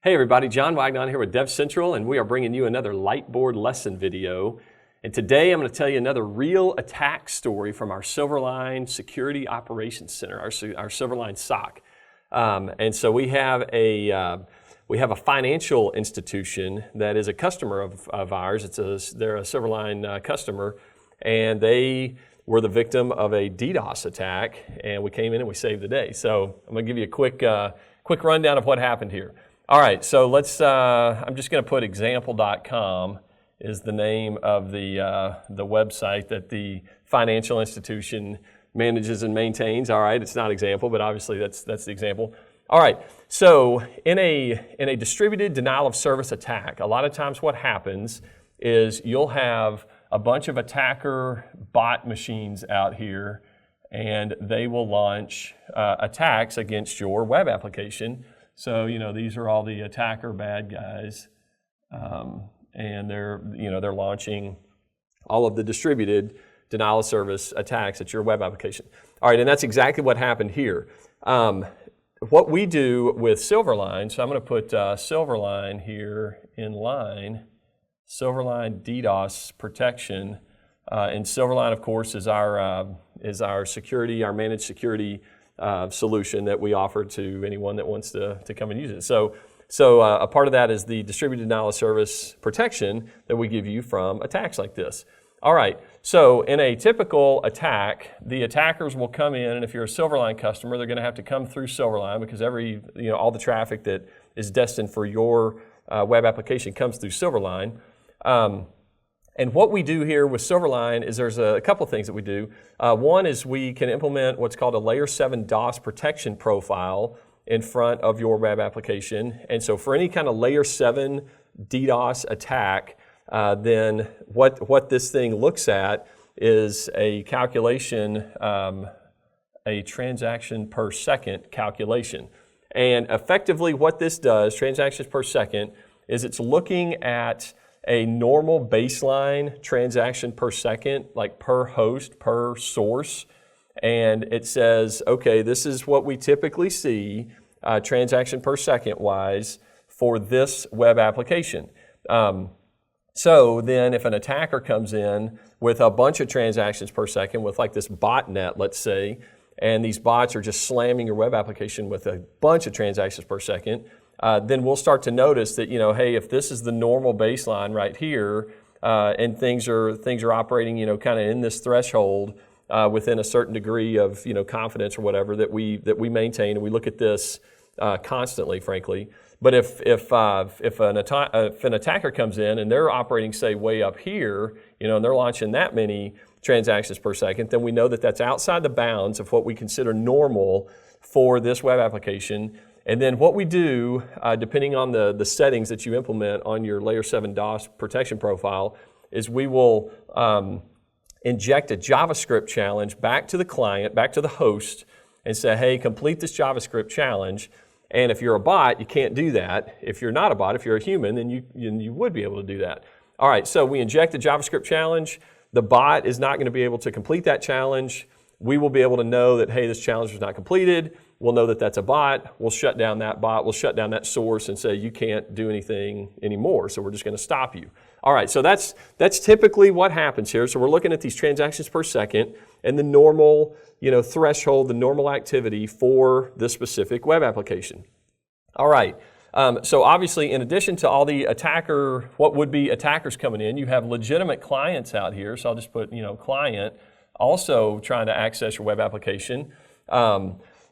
Hey everybody, John Wagnon here with DevCentral, and we are bringing you another Lightboard lesson video. And today I'm going to tell you another real attack story from our Silverline Security Operations Center, our Silverline SOC. And so we have a financial institution that is a customer of ours. They're a Silverline customer, and they were the victim of a DDoS attack, and we came in and we saved the day. So I'm going to give you a quick rundown of what happened here. All right, so I'm just going to put example.com is the name of the website that the financial institution manages and maintains. All right, it's not example, but obviously that's the example. All right, so in a distributed denial of service attack, a lot of times what happens is you'll have a bunch of attacker bot machines out here, and they will launch attacks against your web application. So, these are all the attacker bad guys, and they're launching all of the distributed denial of service attacks at your web application. All right, and that's exactly what happened here. What we do with Silverline, so I'm going to put Silverline here in line, Silverline DDoS protection, and Silverline, of course, is our security, our managed security solution that we offer to anyone that wants to come and use it. So a part of that is the distributed denial of service protection that we give you from attacks like this. All right, so in a typical attack, the attackers will come in, and if you're a Silverline customer, they're going to have to come through Silverline because all the traffic that is destined for your web application comes through Silverline. And what we do here with Silverline is there's a couple things that we do. One is we can implement what's called a layer 7 DOS protection profile in front of your web application. And so for any kind of layer 7 DDoS attack, then what this thing looks at is a calculation, a transaction per second calculation. And effectively what this does, transactions per second, is it's looking at a normal baseline transaction per second, like per host, per source, and it says, okay, this is what we typically see transaction per second wise for this web application. So then if an attacker comes in with a bunch of transactions per second with like this botnet, let's say, and these bots are just slamming your web application with a bunch of transactions per second, then we'll start to notice that, hey, if this is the normal baseline right here, and things are operating, kind of in this threshold within a certain degree of, confidence or whatever that we maintain, and we look at this constantly, frankly. But if an attacker comes in and they're operating, say, way up here, and they're launching that many transactions per second, then we know that that's outside the bounds of what we consider normal for this web application. And then what we do, depending on the settings that you implement on your layer 7 DOS protection profile, is we will inject a JavaScript challenge back to the client, back to the host, and say, hey, complete this JavaScript challenge. And if you're a bot, you can't do that. If you're not a bot, if you're a human, then you would be able to do that. All right, so we inject a JavaScript challenge. The bot is not going to be able to complete that challenge. We will be able to know that, hey, this challenge was not completed. We'll know that that's a bot. We'll shut down that bot. We'll shut down that source and say you can't do anything anymore. So we're just going to stop you. All right, so that's typically what happens here. So we're looking at these transactions per second and the normal, threshold, the normal activity for this specific web application. All right. So obviously, in addition to all the what would be attackers coming in, you have legitimate clients out here. So I'll just put, client also trying to access your web application.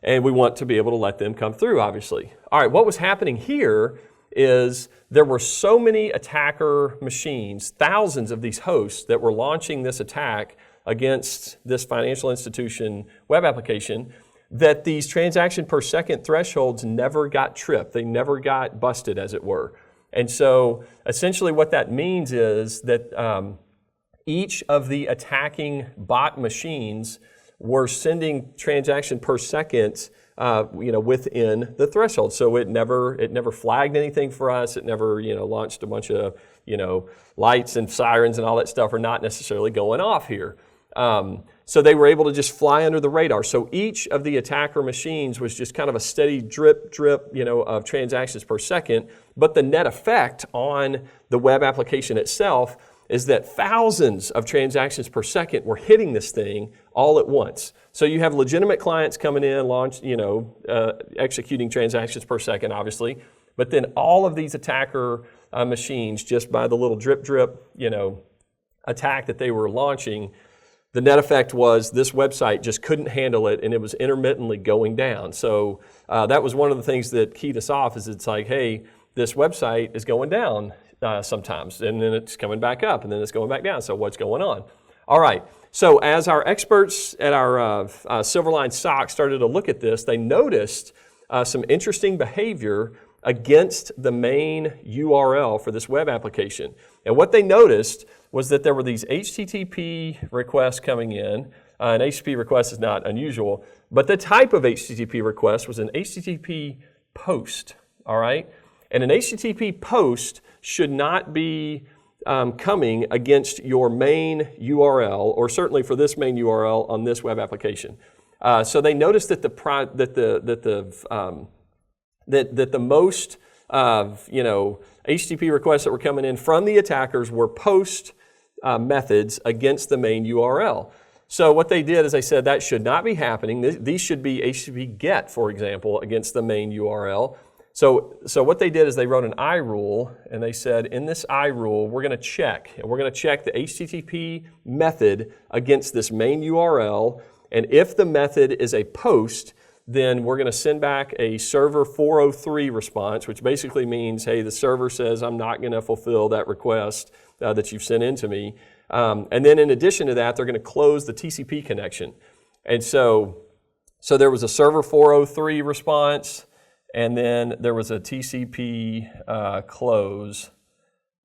And we want to be able to let them come through, obviously. All right, what was happening here is there were so many attacker machines, thousands of these hosts that were launching this attack against this financial institution web application that these transaction per second thresholds never got tripped. They never got busted, as it were. And so essentially what that means is that each of the attacking bot machines were sending transaction per second, within the threshold. So it never flagged anything for us. It never, launched a bunch of, lights and sirens and all that stuff are not necessarily going off here. So they were able to just fly under the radar. So each of the attacker machines was just kind of a steady drip, of transactions per second. But the net effect on the web application itself is that thousands of transactions per second were hitting this thing all at once. So you have legitimate clients coming in, executing transactions per second, obviously. But then all of these attacker machines, just by the little drip, attack that they were launching, the net effect was this website just couldn't handle it, and it was intermittently going down. So that was one of the things that keyed us off, is it's like, hey, this website is going down sometimes, and then it's coming back up, and then it's going back down. So what's going on? All right. So as our experts at our Silverline SOC started to look at this, they noticed some interesting behavior against the main URL for this web application. And what they noticed was that there were these HTTP requests coming in. An HTTP request is not unusual, but the type of HTTP request was an HTTP post, all right? And an HTTP post should not be coming against your main URL, or certainly for this main URL on this web application. So they noticed that the most HTTP requests that were coming in from the attackers were post methods against the main URL. So what they did is they said that should not be happening. These should be HTTP GET, for example, against the main URL. So what they did is they wrote an I rule, and they said, in this I rule, we're going to check the HTTP method against this main URL, and if the method is a post, then we're going to send back a server 403 response, which basically means, hey, the server says I'm not going to fulfill that request that you've sent in to me. And then in addition to that, they're going to close the TCP connection. And so there was a server 403 response, and then there was a TCP close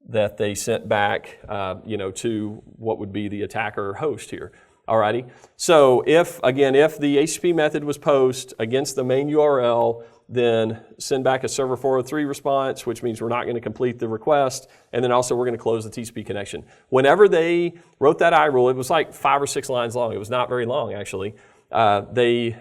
that they sent back, to what would be the attacker host here. Alrighty. So if the HTTP method was post against the main URL, then send back a server 403 response, which means we're not going to complete the request, and then also we're going to close the TCP connection. Whenever they wrote that I rule, it was like 5 or 6 lines long. It was not very long, actually. They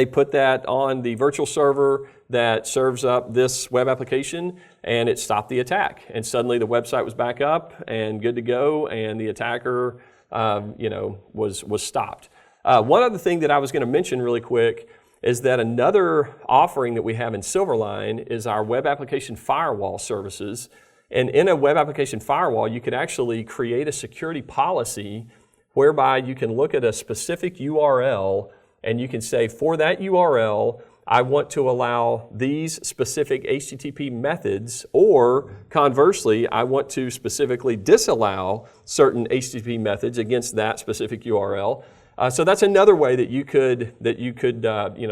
put that on the virtual server that serves up this web application, and it stopped the attack. And suddenly the website was back up and good to go, and the attacker was stopped. One other thing that I was going to mention really quick is that another offering that we have in Silverline is our web application firewall services. And in a web application firewall, you could actually create a security policy whereby you can look at a specific URL and you can say, for that URL, I want to allow these specific HTTP methods, or conversely, I want to specifically disallow certain HTTP methods against that specific URL. So that's another way that you could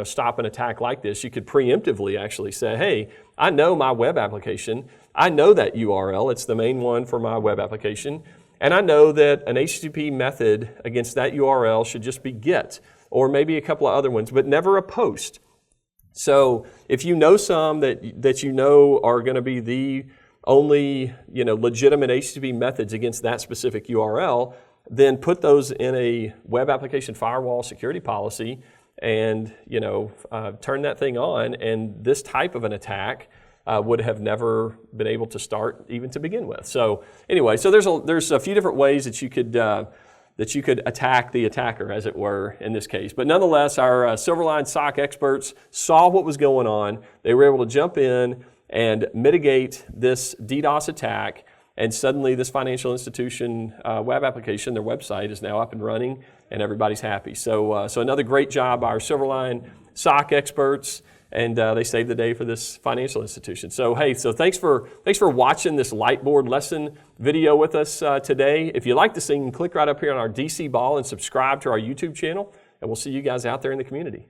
stop an attack like this. You could preemptively actually say, hey, I know my web application. I know that URL. It's the main one for my web application. And I know that an HTTP method against that URL should just be GET, or maybe a couple of other ones, but never a post. So if you know some that you know are going to be the only legitimate HTTP methods against that specific URL, then put those in a web application firewall security policy and turn that thing on, and this type of an attack would have never been able to start even to begin with. So anyway, so there's a few different ways that you could attack the attacker, as it were, in this case. But nonetheless, our Silverline SOC experts saw what was going on. They were able to jump in and mitigate this DDoS attack, and suddenly this financial institution web application, their website, is now up and running, and everybody's happy. So another great job by our Silverline SOC experts, and they saved the day for this financial institution. So hey, thanks for watching this Lightboard lesson video with us today. If you like this thing, click right up here on our DC ball and subscribe to our YouTube channel, and we'll see you guys out there in the community.